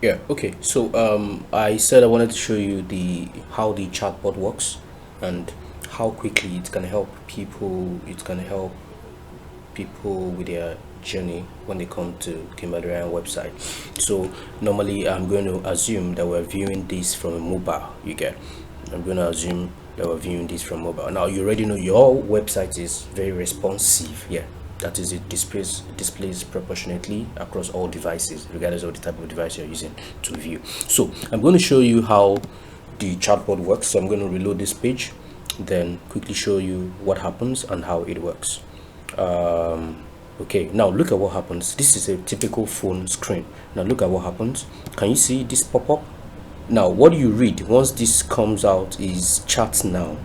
Yeah, okay. So I said I wanted to show you the how the chatbot works and how quickly it can help people. It can help people with their journey when they come to Kimbadurian website. So normally I'm going to assume that we're viewing this from a mobile. You get? I'm going to assume that we're viewing this from mobile. Now you already know your website is very responsive. Yeah, that is it displays proportionately across all devices, regardless of the type of device you're using to view. So I'm going to show you how the chatbot works. So I'm going to reload this page, then quickly show you what happens and how it works. Okay, now look at what happens. This is a typical phone screen. Now look at what happens. Can you see this pop up? Now what you read once this comes out is chat now.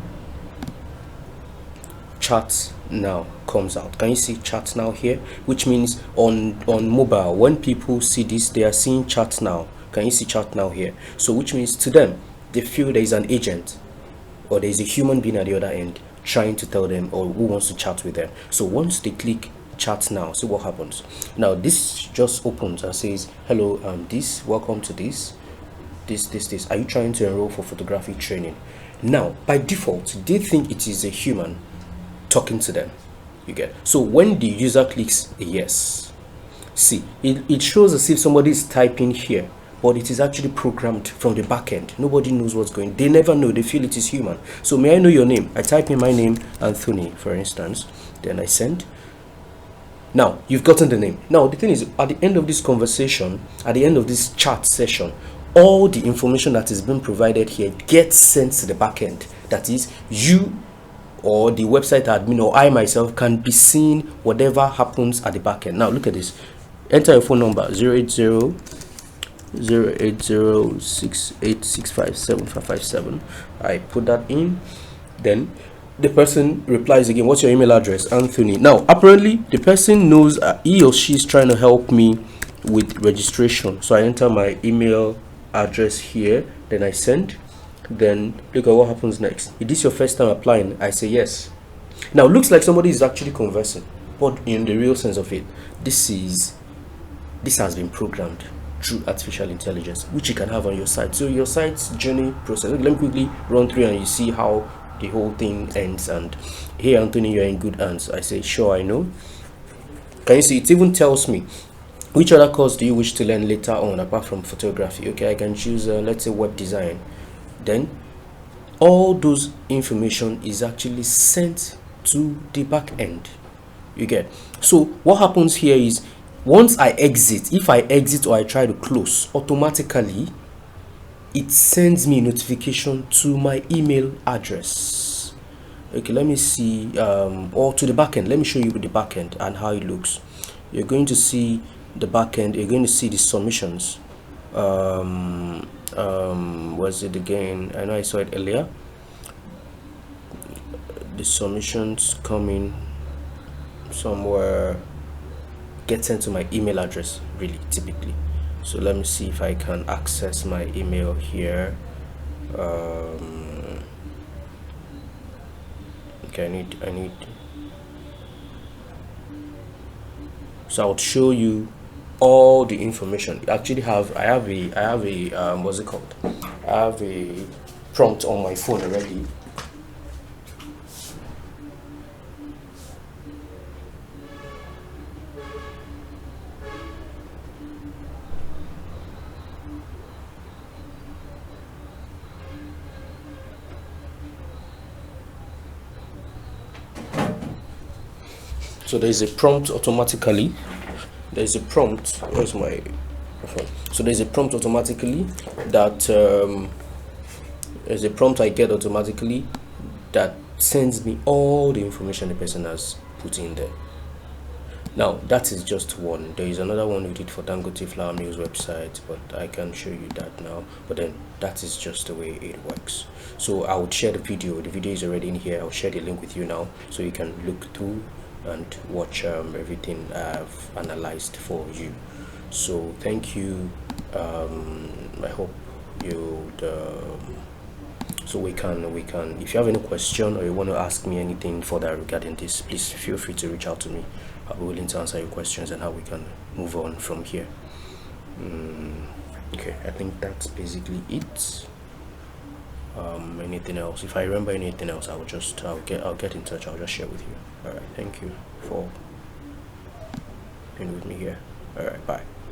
Chat now comes out. Can you see chat now here? Which means on mobile, when people see this, they are seeing chat now. Can you see chat now here? So which means to them, they feel there is an agent or there is a human being at the other end trying to tell them or who wants to chat with them. So once they click chat now, see what happens. Now this just opens and says, hello, this, welcome to this. Are you trying to enroll for photography training? Now by default they think it is a human talking to them. You get? So when the user clicks a yes, see it shows as if somebody is typing here, but it is actually programmed from the back end. Nobody knows what's going. They never know. They feel it is human. So may I know your name? I type in my name, Anthony, for instance. Then I send. Now you've gotten the name. Now the thing is, at the end of this conversation, at the end of this chat session, all the information that is being provided here gets sent to the back end. That is, you or the website admin or I myself can be seeing whatever happens at the back end. Now look at this. Enter your phone number 080 08068657557. I put that in, then the person replies again, what's your email address? Anthony. Now apparently the person knows he or she is trying to help me with registration, so I enter my email address here, then I send. Then look at what happens next. Is this your first time applying? I say yes. Now looks like somebody is actually conversing, but in the real sense of it, this has been programmed through artificial intelligence, which you can have on your site. So your site's journey process, let me quickly run through and you see how the whole thing ends. And hey Anthony, you're in good hands. I say sure, I know. Can you see it even tells me which other course do you wish to learn later on apart from photography? Okay, I can choose let's say web design. Then all those information is actually sent to the back end. You get? So what happens here is, once I exit, if I exit or I try to close, automatically it sends me notification to my email address. Okay, let me see, or to the backend. Let me show you the backend and how it looks. You're going to see the backend. You're going to see the submissions. Was it again? I know I saw it earlier. The submissions coming somewhere get sent to my email address, really, typically. So let me see if I can access my email here. Okay, I need so I'll show you all the information. I have a what's it called, I have a prompt on my phone already. So there's a prompt automatically. There's a prompt. Where's my phone? So there's a prompt automatically that there's a prompt I get automatically that sends me all the information the person has put in there. Now that is just one. There is another one we did for Dangote Flour Mills website, but I can show you that now. But then that is just the way it works. So I would share the video. The video is already in here. I'll share the link with you now, so you can look through and watch everything I've analyzed for you. So thank you. I hope you so we can if you have any question or you want to ask me anything further regarding this, please feel free to reach out to me. I'll be willing to answer your questions and how we can move on from here. Okay, I think that's basically it. Anything else? If I remember anything else, I'll get in touch. I'll just share with you. All right, thank you for being with me here. All right, bye.